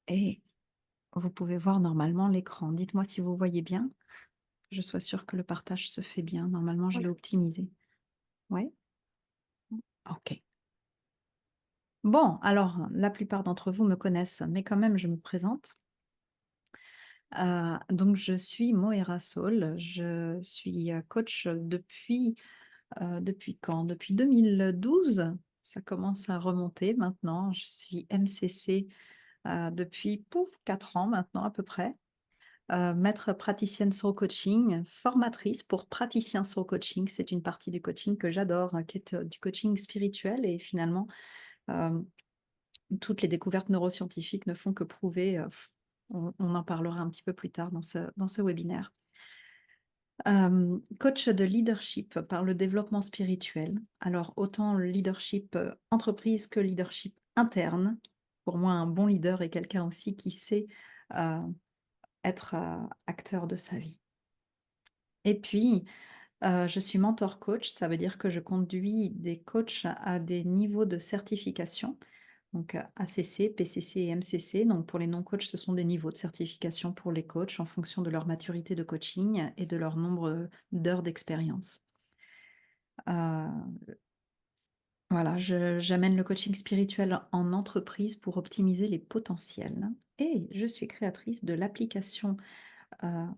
et vous pouvez voir normalement l'écran. Dites-moi si vous voyez bien, que je sois sûre que le partage se fait bien. Normalement, je Oui. l'ai optimisé. Ouais? OK. Bon, alors, la plupart d'entre vous me connaissent, mais quand même, je me présente. Donc je suis Moera Soul, je suis, coach depuis quand? Depuis 2012. Ça commence à remonter maintenant. Je suis MCC, depuis, pouf, 4 ans maintenant à peu près. Maître praticienne soul coaching, formatrice pour praticien soul coaching. C'est une partie du coaching que j'adore, qui est, du coaching spirituel et finalement, hem, toutes les découvertes neuroscientifiques ne font que prouver, on en parlera un petit peu plus tard dans ce webinaire. Coach de leadership par le développement spirituel. Alors autant le leadership, entreprise que leadership interne. Pour moi, un bon leader est quelqu'un aussi qui sait, heu, être, acteur de sa vie. Et puis, je suis mentor coach, ça veut dire que je conduis des coachs à des niveaux de certification, donc ACC, PCC et MCC. Donc pour les non-coachs, ce sont des niveaux de certification pour les coachs en fonction de leur maturité de coaching et de leur nombre d'heures d'expérience. Heu, voilà, j'amène le coaching spirituel en entreprise pour optimiser les potentiels et je suis créatrice de l'application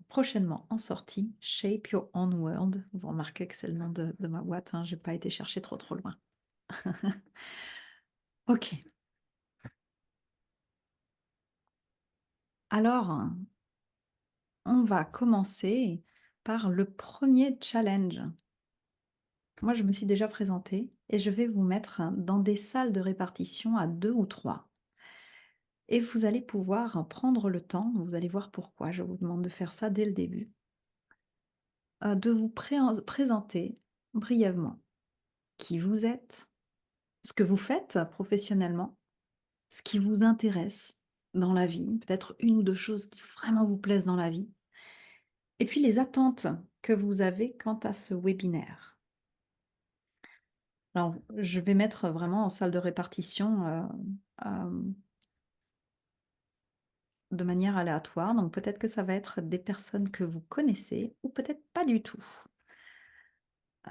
prochainement en sortie, Shape Your Own World. Vous remarquez que c'est le nom de ma boîte, hein, j'ai pas été chercher trop, trop loin. OK. Alors, on va commencer par le premier challenge. Moi, je me suis déjà présentée et je vais vous mettre dans des salles de répartition à 2 ou 3 et vous allez pouvoir prendre le temps, vous allez voir pourquoi je vous demande de faire ça dès le début, de vous présenter brièvement qui vous êtes, ce que vous faites professionnellement, ce qui vous intéresse dans la vie, peut-être une ou 2 choses qui vraiment vous plaisent dans la vie et puis les attentes que vous avez quant à ce webinaire. Alors, je vais mettre vraiment en salle de répartition, hem, de manière aléatoire, donc peut-être que ça va être des personnes que vous connaissez ou peut-être pas du tout.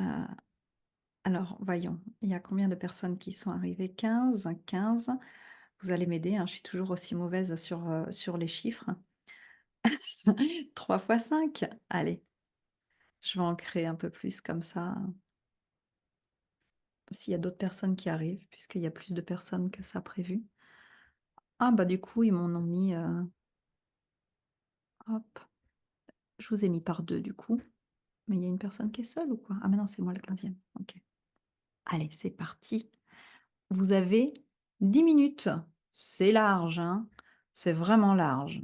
Heu, alors voyons, il y a combien de personnes qui sont arrivées? 15, 15. Vous allez m'aider, hein, je suis toujours aussi mauvaise sur les chiffres. 3 fois 5. Allez, je vais en créer un peu plus comme ça, s'il y a d'autres personnes qui arrivent, puisqu'il y a plus de personnes que ça prévu. Ah bah, du coup, ils m'en ont mis, hop, je vous ai mis par 2 du coup, mais il y a une personne qui est seule ou quoi? Ah mais non, c'est moi le 15e. OK. Allez, c'est parti. Vous avez 10 minutes. C'est large, hein? C'est vraiment large.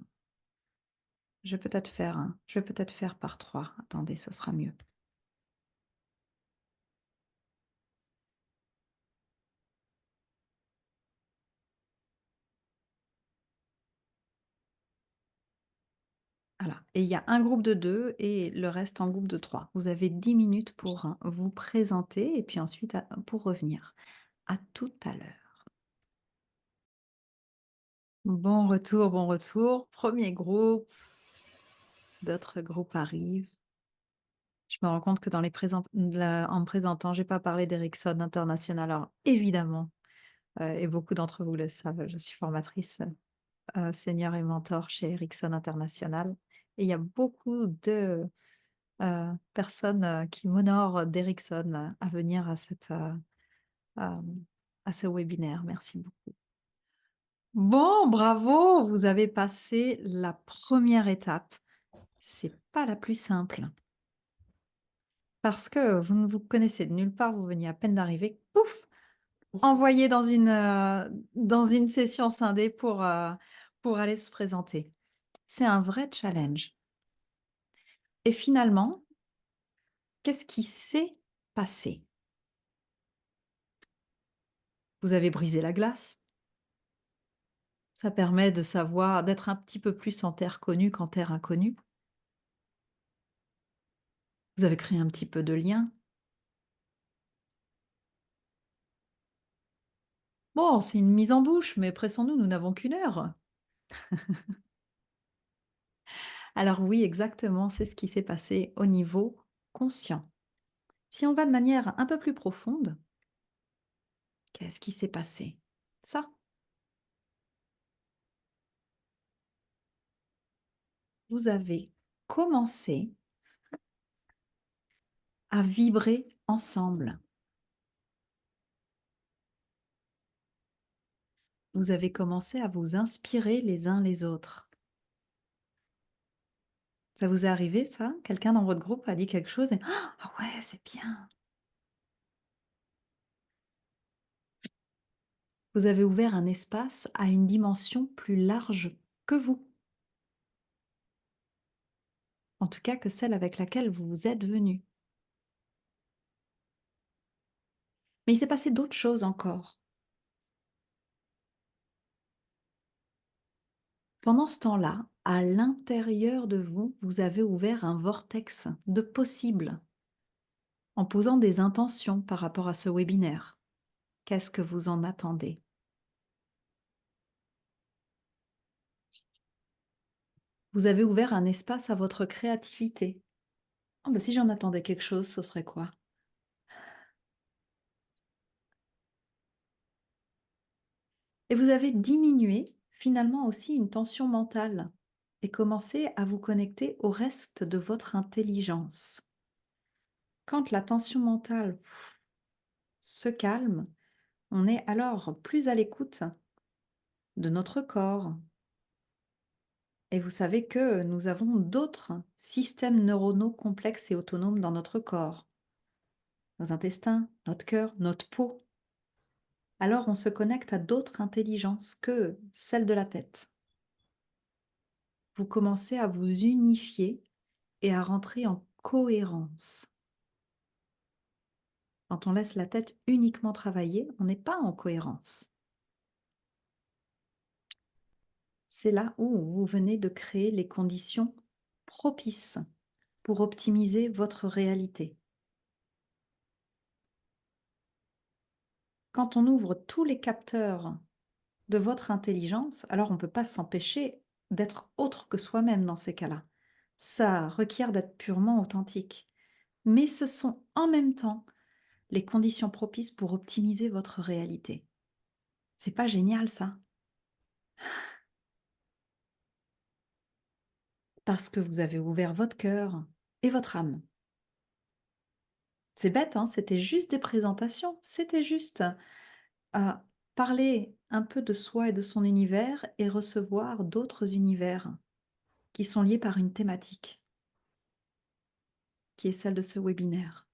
Je vais peut-être faire par 3. Attendez, ça sera mieux. Voilà, et il y a un groupe de 2 et le reste en groupe de 3. Vous avez 10 minutes pour, vous présenter et puis ensuite pour revenir. À tout à l'heure. Bon retour, bon retour. Premier groupe, d'autres groupes arrivent. Je me rends compte que dans les en me présentant, j'ai pas parlé d'Ericsson International. Alors évidemment, et beaucoup d'entre vous le savent, je suis formatrice, senior et mentor chez Ericsson International et il y a beaucoup de personnes, qui m'honorent d'Ericsson, à venir hem, à ce webinaire. Merci beaucoup. Bon, bravo, vous avez passé la première étape. C'est pas la plus simple parce que vous ne vous connaissez de nulle part, vous veniez à peine d'arriver, pouf! Envoyé dans une session scindée pour aller se présenter. C'est un vrai challenge et finalement, qu'est-ce qui s'est passé? Vous avez brisé la glace. Ça permet de savoir d'être un petit peu plus en terre connue qu'en terre inconnue. Vous avez créé un petit peu de lien. Bon, c'est une mise en bouche, mais pressons-nous, nous n'avons qu'une heure. Alors oui, exactement, c'est ce qui s'est passé au niveau conscient. Si on va de manière un peu plus profonde, qu'est-ce qui s'est passé? Ça, vous avez commencé à vibrer ensemble. Vous avez commencé à vous inspirer les uns les autres. Ça vous est arrivé ça? Quelqu'un dans votre groupe a dit quelque chose et ah ouais, c'est bien. Vous avez ouvert un espace à une dimension plus large que vous, en tout cas que celle avec laquelle vous êtes venu. Mais il s'est passé d'autres choses encore. Pendant ce temps-là, à l'intérieur de vous, vous avez ouvert un vortex de possibles en posant des intentions par rapport à ce webinaire. Qu'est-ce que vous en attendez? Vous avez ouvert un espace à votre créativité. Ah bah si j'en attendais quelque chose, ce serait quoi? Et vous avez diminué finalement aussi une tension mentale et commencé à vous connecter au reste de votre intelligence. Quand la tension mentale se calme, on est alors plus à l'écoute de notre corps. Et vous savez que nous avons d'autres systèmes neuronaux complexes et autonomes dans notre corps, nos intestins, notre cœur, notre peau. Alors on se connecte à d'autres intelligences que celles de la tête. Vous commencez à vous unifier et à rentrer en cohérence. Quand on laisse la tête uniquement travailler, on n'est pas en cohérence. C'est là où vous venez de créer les conditions propices pour optimiser votre réalité. Quand on ouvre tous les capteurs de votre intelligence, alors on ne peut pas s'empêcher d'être autre que soi-même dans ces cas-là. Ça requiert d'être purement authentique. Mais ce sont en même temps les conditions propices pour optimiser votre réalité. C'est pas génial ça? Parce que vous avez ouvert votre cœur et votre âme. C'est bête, hein, c'était juste des présentations, c'était juste parler un peu de soi et de son univers et recevoir d'autres univers qui sont liés par une thématique, qui est celle de ce webinaire.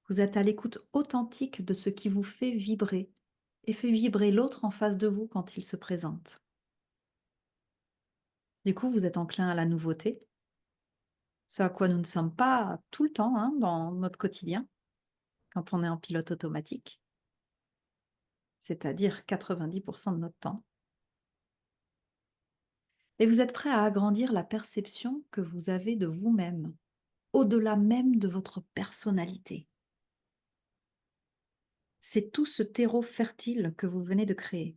Vous êtes à l'écoute authentique de ce qui vous fait vibrer et fait vibrer l'autre en face de vous quand il se présente. Du coup, vous êtes enclin à la nouveauté, ce à quoi nous ne sommes pas tout le temps hein, dans notre quotidien, quand on est en pilote automatique, c'est-à-dire 90% de notre temps. Et vous êtes prêt à agrandir la perception que vous avez de vous-même, au-delà même de votre personnalité. C'est tout ce terreau fertile que vous venez de créer.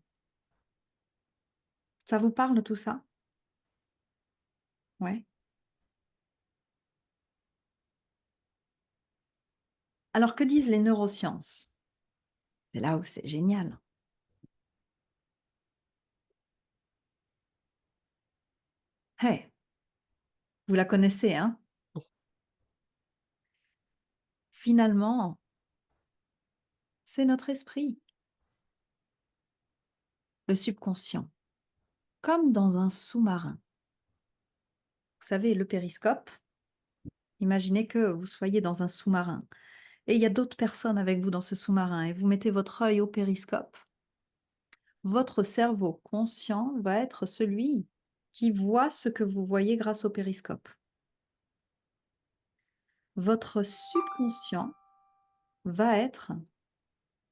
Ça vous parle tout ça? Ouais. Alors que disent les neurosciences? C'est là où c'est génial. Hey, vous la connaissez, hein? Finalement, c'est notre esprit, le subconscient, comme dans un sous-marin. Vous savez, le périscope, imaginez que vous soyez dans un sous-marin et il y a d'autres personnes avec vous dans ce sous-marin et vous mettez votre œil au périscope. Votre cerveau conscient va être celui qui voit ce que vous voyez grâce au périscope. Votre subconscient va être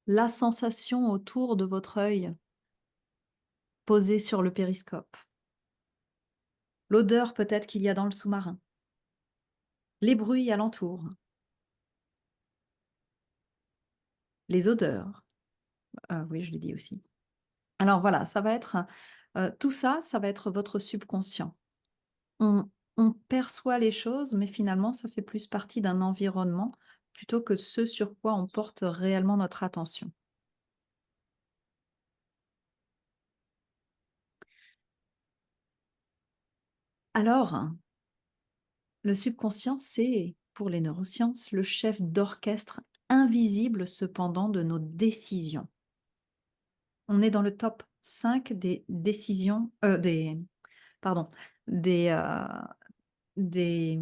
la sensation autour de votre œil posée sur le périscope. L'odeur peut-être qu'il y a dans le sous-marin. Les bruits alentours. Les odeurs. Oui, je l'ai dit aussi. Alors voilà, ça va être Tout ça, ça va être votre subconscient. On on perçoit les choses, mais finalement, ça fait plus partie d'un environnement plutôt que ce sur quoi on porte réellement notre attention. Alors, le subconscient, c'est, pour les neurosciences, le chef d'orchestre invisible cependant de nos décisions. On est dans le top 5 des décisions, pardon, des, des,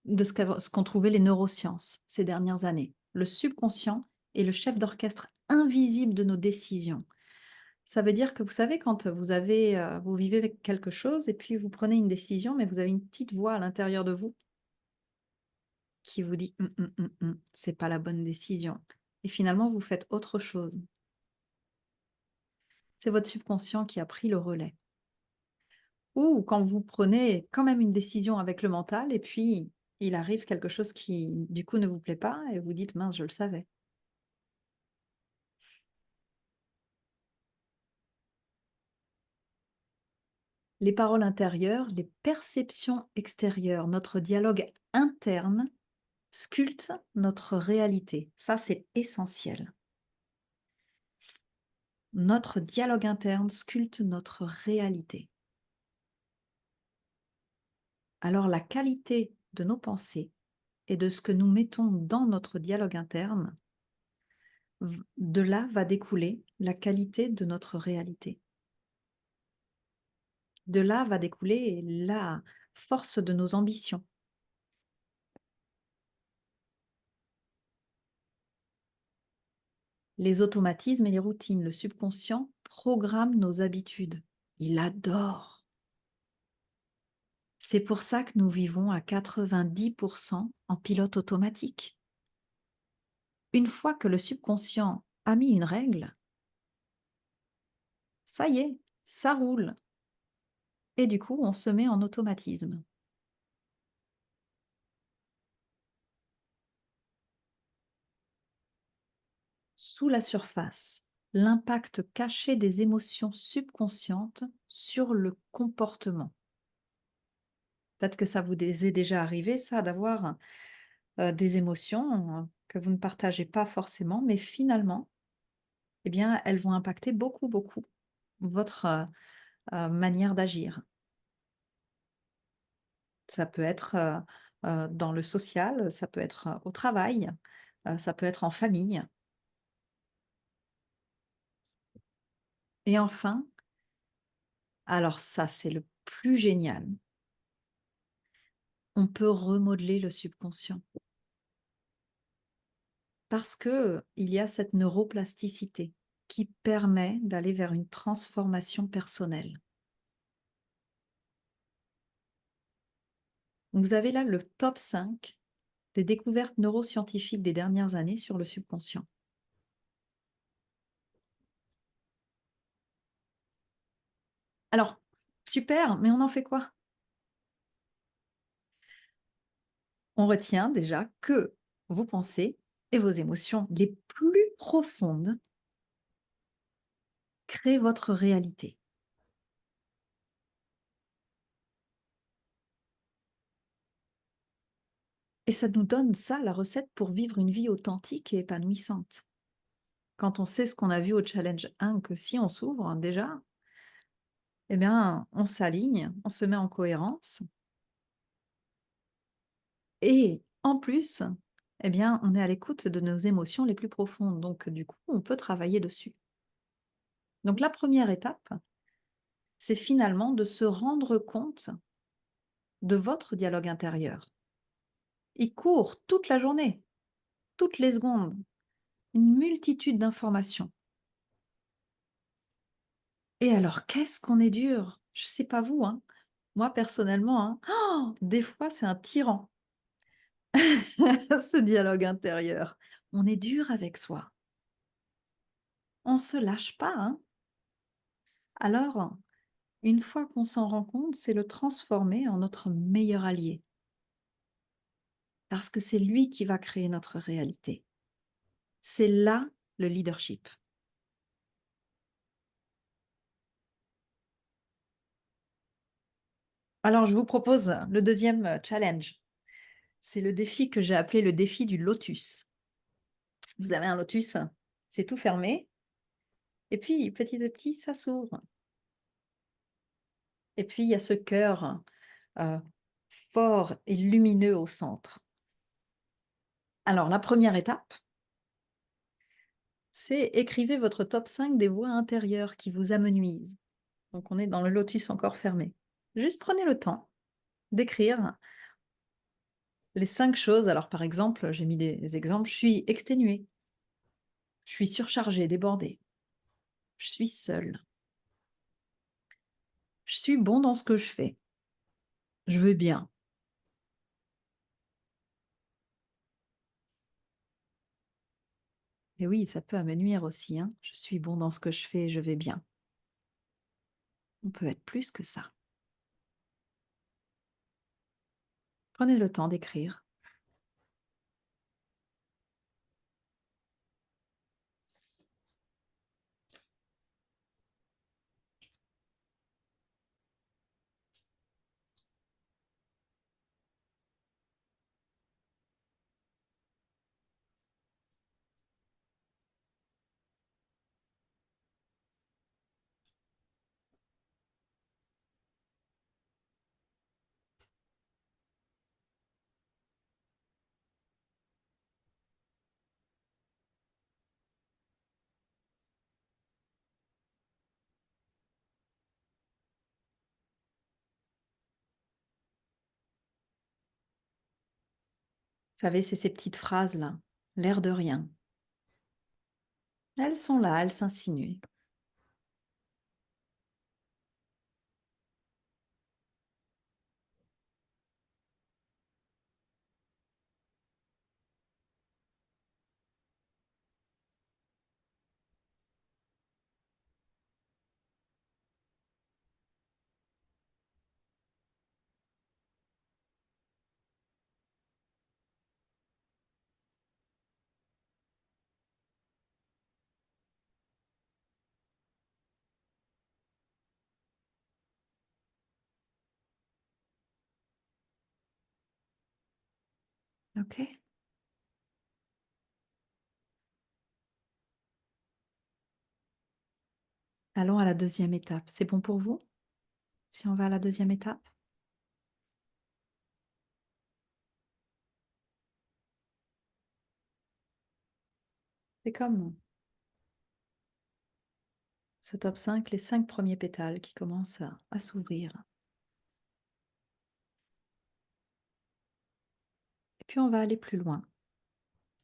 de ce qu'ont trouvé les neurosciences ces dernières années. Le subconscient est le chef d'orchestre invisible de nos décisions. Ça veut dire que vous savez quand vous vivez avec quelque chose et puis vous prenez une décision, mais vous avez une petite voix à l'intérieur de vous qui vous dit: c'est pas la bonne décision» et finalement vous faites autre chose. C'est votre subconscient qui a pris le relais. Ou quand vous prenez quand même une décision avec le mental et puis il arrive quelque chose qui, du coup, ne vous plaît pas et vous dites: «Mince, je le savais». Les paroles intérieures, les perceptions extérieures, notre dialogue interne sculpte notre réalité. Ça, c'est essentiel. Notre dialogue interne sculpte notre réalité. Alors la qualité de nos pensées et de ce que nous mettons dans notre dialogue interne, de là va découler la qualité de notre réalité. De là va découler la force de nos ambitions. Les automatismes et les routines, le subconscient programme nos habitudes. Il adore. C'est pour ça que nous vivons à 90% en pilote automatique. Une fois que le subconscient a mis une règle, ça y est, ça roule. Et du coup, on se met en automatisme. Sous la surface, l'impact caché des émotions subconscientes sur le comportement. Peut-être que ça vous est déjà arrivé, ça, d'avoir des émotions que vous ne partagez pas forcément, mais finalement, eh bien, elles vont impacter beaucoup, beaucoup votre manière d'agir. Ça peut être dans le social, ça peut être au travail, ça peut être en famille. Et enfin, alors ça, c'est le plus génial, on peut remodeler le subconscient parce que il y a cette neuroplasticité qui permet d'aller vers une transformation personnelle. Donc vous avez là le top 5 des découvertes neuroscientifiques des dernières années sur le subconscient. Alors, super, mais on en fait quoi? On retient déjà que vos pensées et vos émotions les plus profondes créent votre réalité. Et ça nous donne ça, la recette pour vivre une vie authentique et épanouissante. Quand on sait ce qu'on a vu au challenge 1, que si on s'ouvre déjà, eh bien, on s'aligne, on se met en cohérence et en plus, eh bien, on est à l'écoute de nos émotions les plus profondes. Donc, du coup, on peut travailler dessus. Donc, la première étape, c'est finalement de se rendre compte de votre dialogue intérieur. Il court toute la journée, toutes les secondes, une multitude d'informations. Et alors, qu'est-ce qu'on est dur? Je sais pas vous, hein. Moi, personnellement, hein, des fois, c'est un tyran, ce dialogue intérieur. On est dur avec soi. On se lâche pas, hein. Alors, une fois qu'on s'en rend compte, c'est le transformer en notre meilleur allié. Parce que c'est lui qui va créer notre réalité. C'est là le leadership. Alors je vous propose le deuxième challenge. C'est le défi que j'ai appelé le défi du lotus. Vous avez un lotus, c'est tout fermé et puis petit à petit ça s'ouvre et puis il y a ce cœur, heu, fort et lumineux au centre. Alors la première étape, c'est écrivez votre top 5 des voix intérieures qui vous amenuisent. Donc on est dans le lotus encore fermé. Juste prenez le temps d'écrire les 5 choses. Alors par exemple, j'ai mis des exemples, je suis exténuée, je suis surchargée, débordée, je suis seule, je suis bon dans ce que je fais, je veux bien. Et oui, ça peut amenuire aussi, hein. Je suis bon dans ce que je fais, je vais bien. On peut être plus que ça. Prenez le temps d'écrire. Vous savez, c'est ces petites phrases-là, l'air de rien. Elles sont là, elles s'insinuent. OK? Allons à la deuxième étape. C'est bon pour vous? Si on va à la deuxième étape? C'est comme ce top 5, les 5 premiers pétales qui commencent à s'ouvrir. Et puis on va aller plus loin,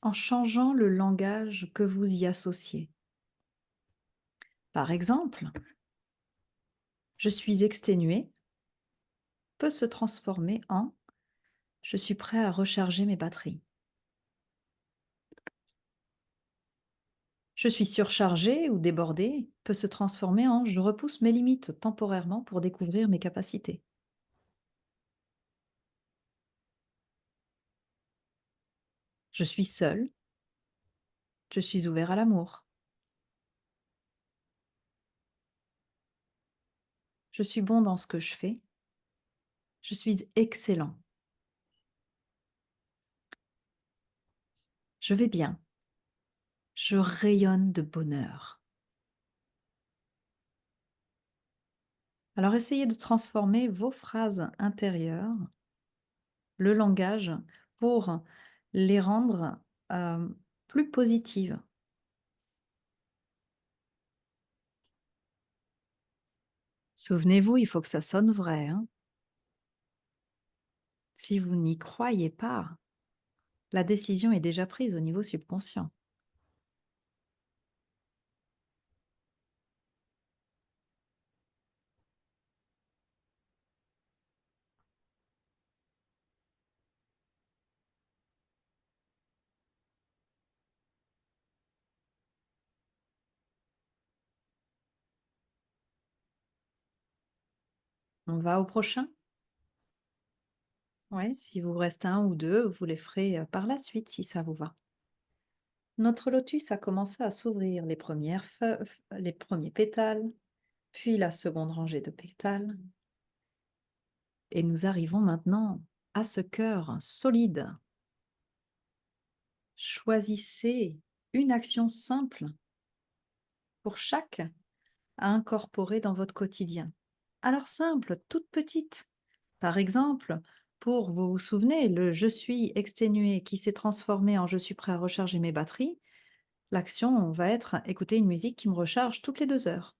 en changeant le langage que vous y associez. Par exemple, je suis exténué peut se transformer en je suis prêt à recharger mes batteries. Je suis surchargé ou débordé peut se transformer en je repousse mes limites temporairement pour découvrir mes capacités. Je suis seul, je suis ouvert à l'amour. Je suis bon dans ce que je fais. Je suis excellent. Je vais bien. Je rayonne de bonheur. Alors essayez de transformer vos phrases intérieures, le langage, pour les rendre plus positives. Souvenez-vous, il faut que ça sonne vrai, hein. Si vous n'y croyez pas, la décision est déjà prise au niveau subconscient. On va au prochain? Oui, si vous reste un ou deux, vous les ferez par la suite si ça vous va. Notre lotus a commencé à s'ouvrir, les premières les premiers pétales, puis la seconde rangée de pétales, Et nous arrivons maintenant à ce cœur solide. Choisissez une action simple pour chaque à incorporer dans votre quotidien. Alors simple, toute petite. Par exemple, pour, vous vous souvenez, le je suis exténué qui s'est transformé en je suis prêt à recharger mes batteries, l'action va être écouter une musique qui me recharge toutes les 2 heures.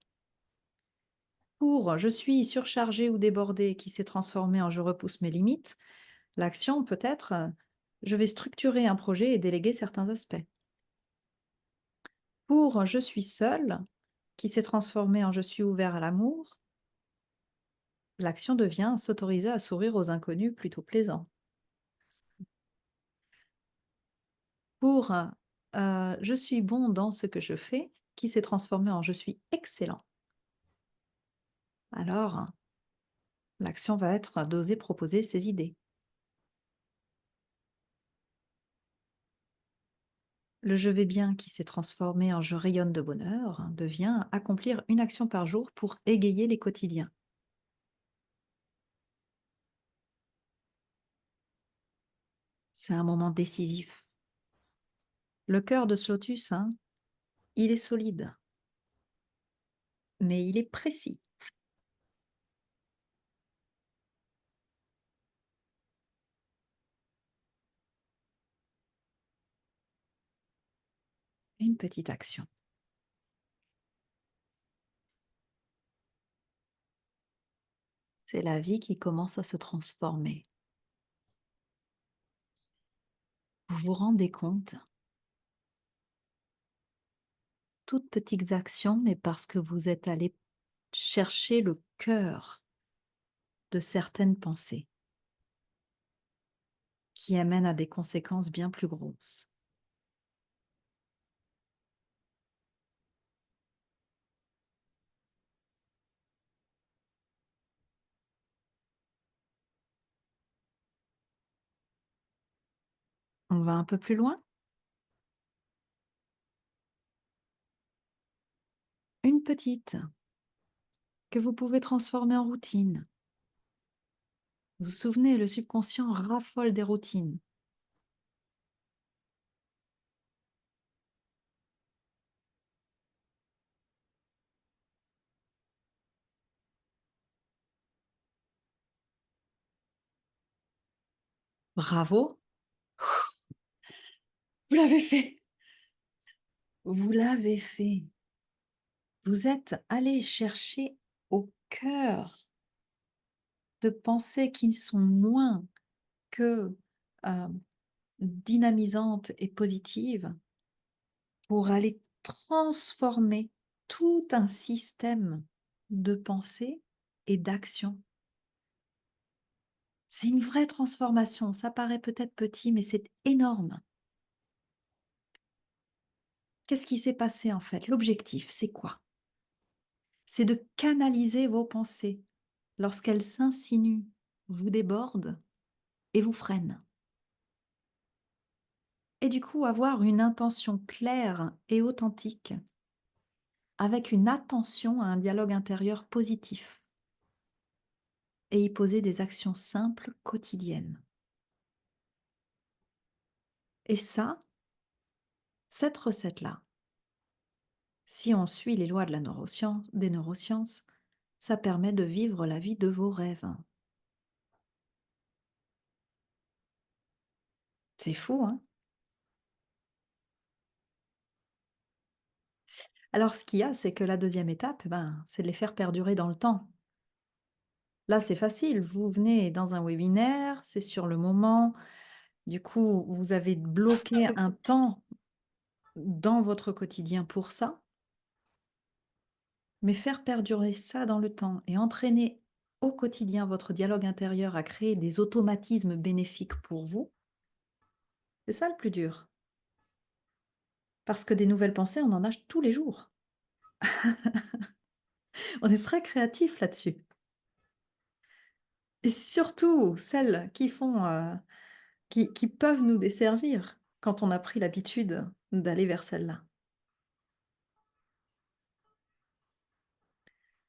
Pour je suis surchargé ou débordé qui s'est transformé en je repousse mes limites, l'action peut être je vais structurer un projet et déléguer certains aspects. Pour je suis seul qui s'est transformé en je suis ouvert à l'amour, l'action devient s'autoriser à sourire aux inconnus plutôt plaisants. Pour je suis bon dans ce que je fais, qui s'est transformé en je suis excellent. Alors, l'action va être d'oser proposer ses idées. Le je vais bien qui s'est transformé en je rayonne de bonheur devient accomplir une action par jour pour égayer les quotidiens. C'est un moment décisif. Le cœur de ce lotus, hein, il est solide, mais il est précis. Une petite action. C'est la vie qui commence à se transformer. Vous vous rendez compte? Toutes petites actions, mais parce que vous êtes allé chercher le cœur de certaines pensées qui amènent à des conséquences bien plus grosses. On va un peu plus loin? Une petite que vous pouvez transformer en routine. Vous vous souvenez, le subconscient raffole des routines. Bravo, vous l'avez fait. Vous l'avez fait. Vous êtes allé chercher au cœur de pensées qui sont moins que euh, dynamisantes et positives pour aller transformer tout un système de pensée et d'action. C'est une vraie transformation. Ça paraît peut-être petit, mais c'est énorme. Qu'est-ce qui s'est passé en fait? L'objectif, c'est quoi? C'est de canaliser vos pensées lorsqu'elles s'insinuent, vous débordent et vous freinent. Et du coup, avoir une intention claire et authentique, avec une attention à un dialogue intérieur positif, et y poser des actions simples quotidiennes. Et ça, cette recette-là, si on suit les lois de la des neurosciences, ça permet de vivre la vie de vos rêves. C'est fou, hein? Alors, ce qu'il y a, c'est que la deuxième étape, ben, c'est de les faire perdurer dans le temps. Là, c'est facile. Vous venez dans un webinaire, c'est sur le moment. Du coup, vous avez bloqué un temps dans votre quotidien pour ça. Mais faire perdurer ça dans le temps et entraîner au quotidien votre dialogue intérieur à créer des automatismes bénéfiques pour vous, c'est ça le plus dur. Parce que des nouvelles pensées, on en a tous les jours. On est très créatif là-dessus. Et surtout celles qui font, qui peuvent nous desservir quand on a pris l'habitude d'aller vers celles-là.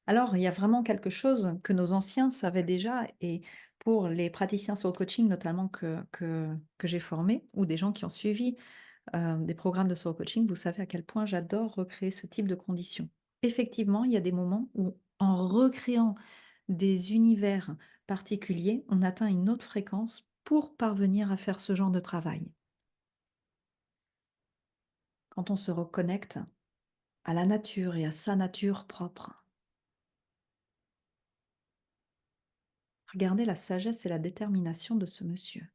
Alors, il y a vraiment quelque chose que nos anciens savaient déjà et pour les praticiens sur le coaching notamment que j'ai formés ou des gens qui ont suivi, des programmes de soul coaching, vous savez à quel point j'adore recréer ce type de conditions. Effectivement, il y a des moments où en recréant des univers particuliers, on atteint une autre fréquence pour parvenir à faire ce genre de travail. Quand on se reconnecte à la nature et à sa nature propre. Regardez la sagesse et la détermination de ce monsieur.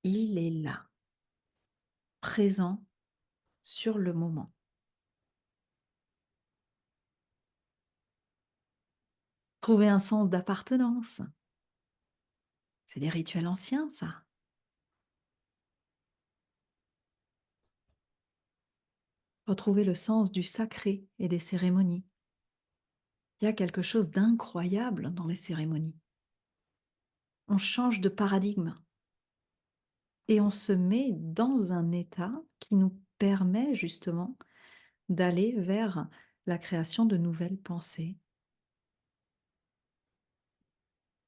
Il est là, présent sur le moment. Trouver un sens d'appartenance. C'est des rituels anciens, ça. Retrouver le sens du sacré et des cérémonies. Il y a quelque chose d'incroyable dans les cérémonies. On change de paradigme et on se met dans un état qui nous permet justement d'aller vers la création de nouvelles pensées,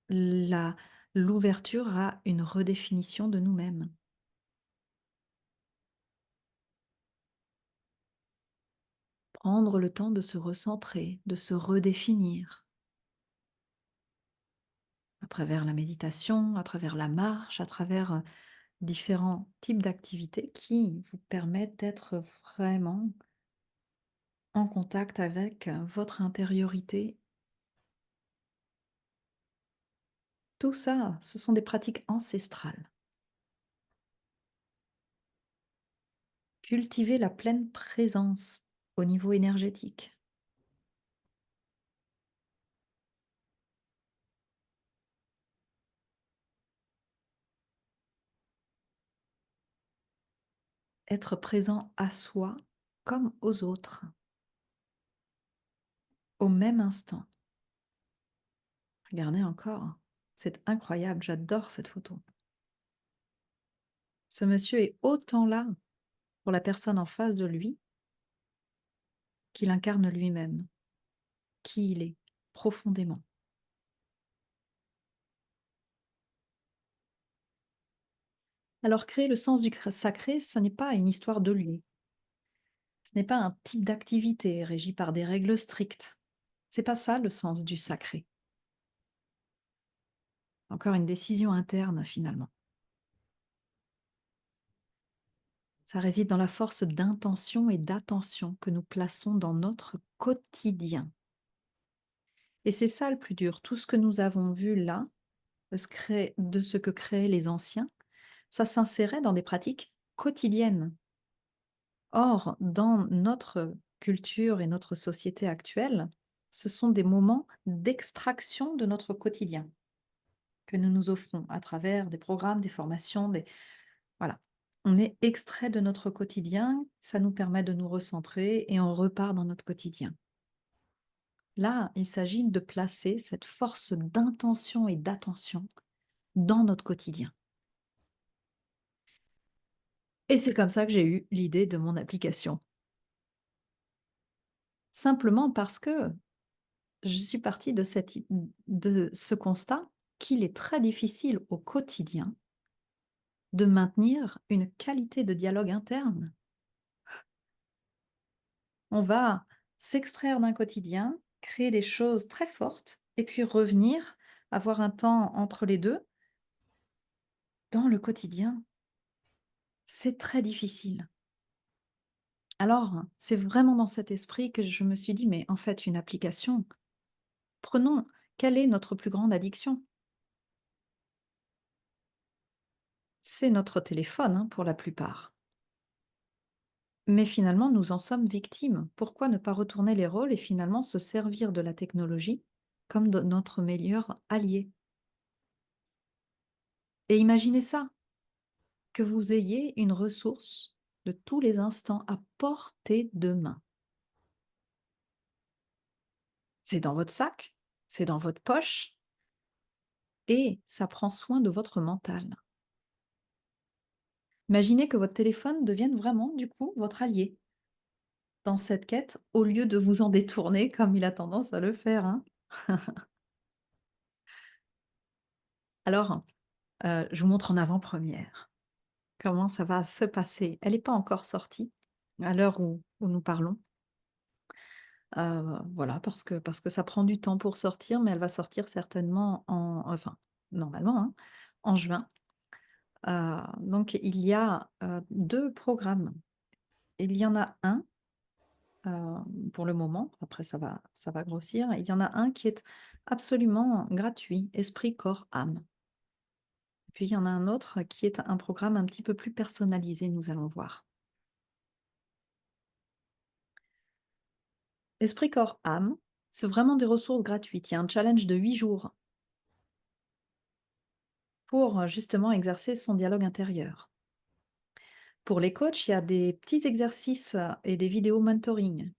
la l'ouverture à une redéfinition de nous-mêmes. Prendre le temps de se recentrer, de se redéfinir à travers la méditation, à travers la marche, à travers, différents types d'activités qui vous permettent d'être vraiment en contact avec, votre intériorité. Tout ça, ce sont des pratiques ancestrales. Cultiver la pleine présence au niveau énergétique. Être présent à soi comme aux autres, au même instant. Regardez encore, c'est incroyable, j'adore cette photo. Ce monsieur est autant là pour la personne en face de lui qu'il incarne lui-même, qui il est, profondément. Alors créer le sens du sacré, ce n'est pas une histoire de lieu, ce n'est pas un type d'activité régi par des règles strictes. C'est pas ça le sens du sacré. Encore une décision interne finalement. Ça réside dans la force d'intention et d'attention que nous plaçons dans notre quotidien. Et c'est ça le plus dur. Tout ce que nous avons vu là, de ce que créaient les anciens, ça s'insérait dans des pratiques quotidiennes. Or, dans notre culture et notre société actuelle, ce sont des moments d'extraction de notre quotidien que nous nous offrons à travers des programmes, des formations, des voilà. On est extrait de notre quotidien, ça nous permet de nous recentrer et on repart dans notre quotidien. Là, il s'agit de placer cette force d'intention et d'attention dans notre quotidien. Et c'est comme ça que j'ai eu l'idée de mon application. Simplement parce que je suis partie de ce constat qu'il est très difficile au quotidien de maintenir une qualité de dialogue interne. On va s'extraire d'un quotidien, créer des choses très fortes et puis revenir, avoir un temps entre les 2 dans le quotidien. C'est très difficile. Alors, c'est vraiment dans cet esprit que je me suis dit: «Mais en fait, une application, prenons quelle est notre plus grande addiction? C'est notre téléphone, hein, pour la plupart. Mais finalement, nous en sommes victimes. Pourquoi ne pas retourner les rôles et finalement se servir de la technologie comme de notre meilleur allié?» Et imaginez ça, que vous ayez une ressource de tous les instants à portée de main. C'est dans votre sac, c'est dans votre poche et ça prend soin de votre mental. Imaginez que votre téléphone devienne vraiment, du coup, votre allié. dans cette quête, au lieu de vous en détourner comme il a tendance à le faire, hein. Alors, je vous montre en avant-première comment ça va se passer. Elle n'est pas encore sortie à l'heure où nous parlons. Voilà, parce que ça prend du temps pour sortir, mais elle va sortir certainement enfin, normalement, hein, en juin. Donc il y a, 2 programmes. Il y en a un, pour le moment, après ça va grossir. Il y en a un qui est absolument gratuit, Esprit, corps, âme. Puis il y en a un autre qui est un programme un petit peu plus personnalisé, nous allons voir. Esprit, corps, âme, c'est vraiment des ressources gratuites. Il y a un challenge de 8 jours pour, justement exercer son dialogue intérieur. Pour les coachs, il y a des petits exercices, et des vidéos mentoring.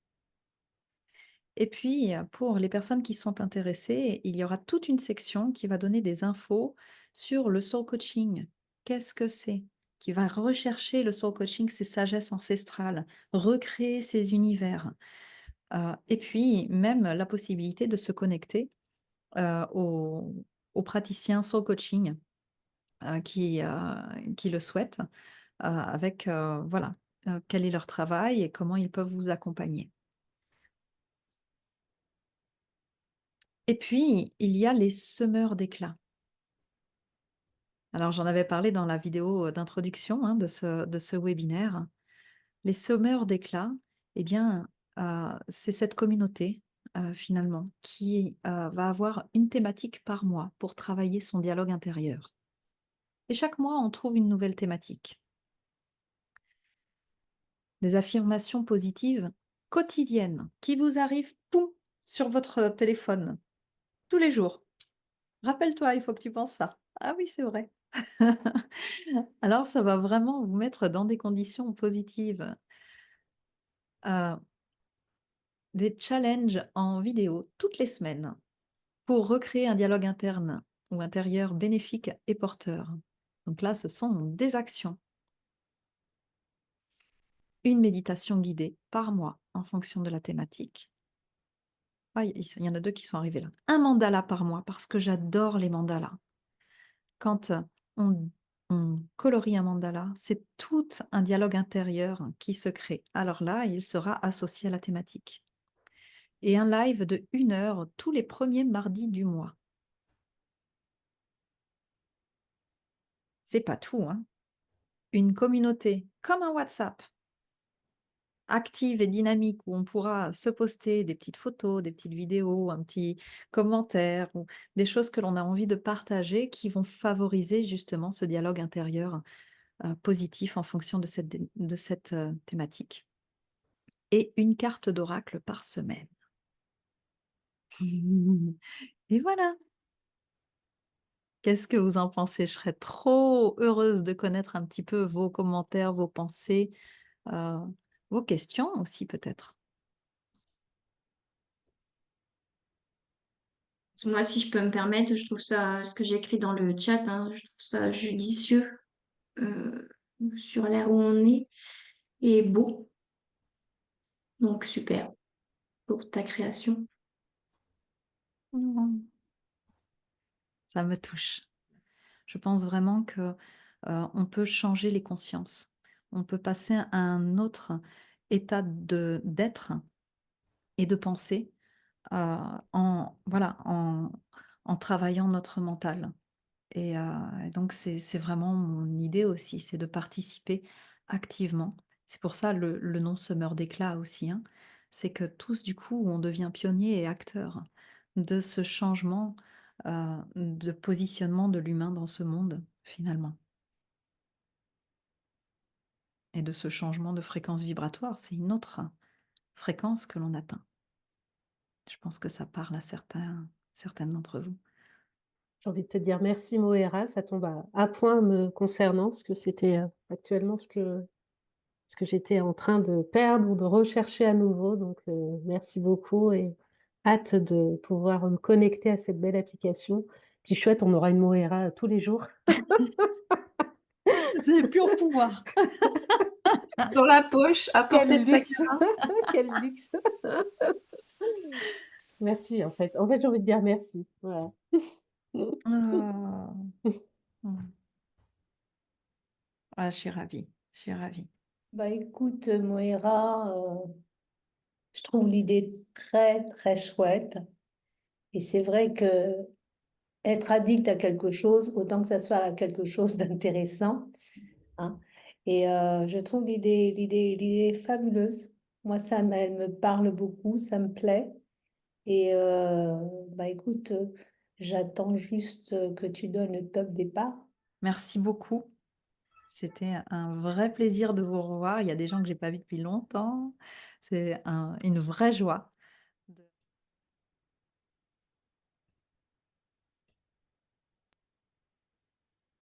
Et puis, pour les personnes qui sont intéressées, il y aura toute une section qui va donner des infos sur le soul coaching. Qu'est-ce que c'est? Qui va rechercher le soul coaching, ses sagesses ancestrales, recréer ses univers. Et puis même la possibilité de se connecter, aux praticiens soul coaching, qui le souhaitent, avec, voilà, quel est leur travail et comment ils peuvent vous accompagner. Et puis, il y a les semeurs d'éclat. Alors j'en avais parlé dans la vidéo, d'introduction, hein, de ce webinaire. Les semeurs d'éclat, eh bien, c'est cette communauté, finalement, qui, va avoir une thématique par mois pour travailler son dialogue intérieur. Et chaque mois, on trouve une nouvelle thématique. Des affirmations positives quotidiennes qui vous arrivent, poum, sur votre téléphone, tous les jours. «Rappelle-toi, il faut que tu penses ça». Ah oui, c'est vrai. Alors ça va vraiment vous mettre dans des conditions positives. Heu, des challenges en vidéo toutes les semaines pour recréer un dialogue interne ou intérieur bénéfique et porteur. Donc là, ce sont des actions. Une méditation guidée par mois en fonction de la thématique. Ah, il y en a 2 qui sont arrivés là. Un mandala par mois parce que j'adore les mandalas. Quand, on colorie un mandala, c'est tout un dialogue intérieur qui se crée. Alors là, il sera associé à la thématique. Et un live de 1 heure tous les premiers mardis du mois. C'est pas tout, hein. Une communauté comme un WhatsApp, active et dynamique où on pourra se poster des petites photos, des petites vidéos, un petit commentaire ou des choses que l'on a envie de partager qui vont favoriser justement ce dialogue intérieur, positif en fonction de cette thématique. Et une carte d'oracle par semaine. Et voilà! Qu'est-ce que vous en pensez? Je serais trop heureuse de connaître un petit peu vos commentaires, vos pensées, heu, vos questions aussi peut-être. Moi, si je peux me permettre, je trouve ça, ce que j'écris dans le chat, hein, je trouve ça judicieux euh, sur l'ère où on est et beau. Donc, super pour ta création. Mmh. Ça me touche. Je pense vraiment que, on peut changer les consciences. On peut passer à un autre état d'être et de pensée, en voilà, en travaillant notre mental. Et donc c'est vraiment mon idée aussi, c'est de participer activement. C'est pour ça le nom semeur d'éclat aussi, hein. C'est que tous du coup, on devient pionnier et acteur de ce changement, de positionnement de l'humain dans ce monde, finalement, et de ce changement de fréquence vibratoire. C'est une autre fréquence que l'on atteint. Je pense que ça parle à certaines d'entre vous. J'ai envie de te dire merci Moira, ça tombe à point me concernant, parce que c'était, actuellement ce que j'étais en train de perdre ou de rechercher à nouveau, donc merci beaucoup et hâte de pouvoir me connecter à cette belle application. Puis chouette, on aura une Moira tous les jours. Vous avez plus en pouvoir. dans la poche, à portée Quel de sac luxe! à main. Quel luxe! Merci, en fait. En fait, j'ai envie de dire merci. Voilà. Oh. Mmh. Ah, je suis ravie, je suis ravie. Bah écoute, Moira, je trouve l'idée très, très chouette. Et c'est vrai que être addict à quelque chose, autant que ça soit quelque chose d'intéressant, hein. Et je trouve l'idée fabuleuse. Moi, elle me parle beaucoup, ça me plaît. Et bah écoute, j'attends juste que tu donnes le top départ. Merci beaucoup. C'était un vrai plaisir de vous revoir. Il y a des gens que j'ai pas vus depuis longtemps. C'est une vraie joie.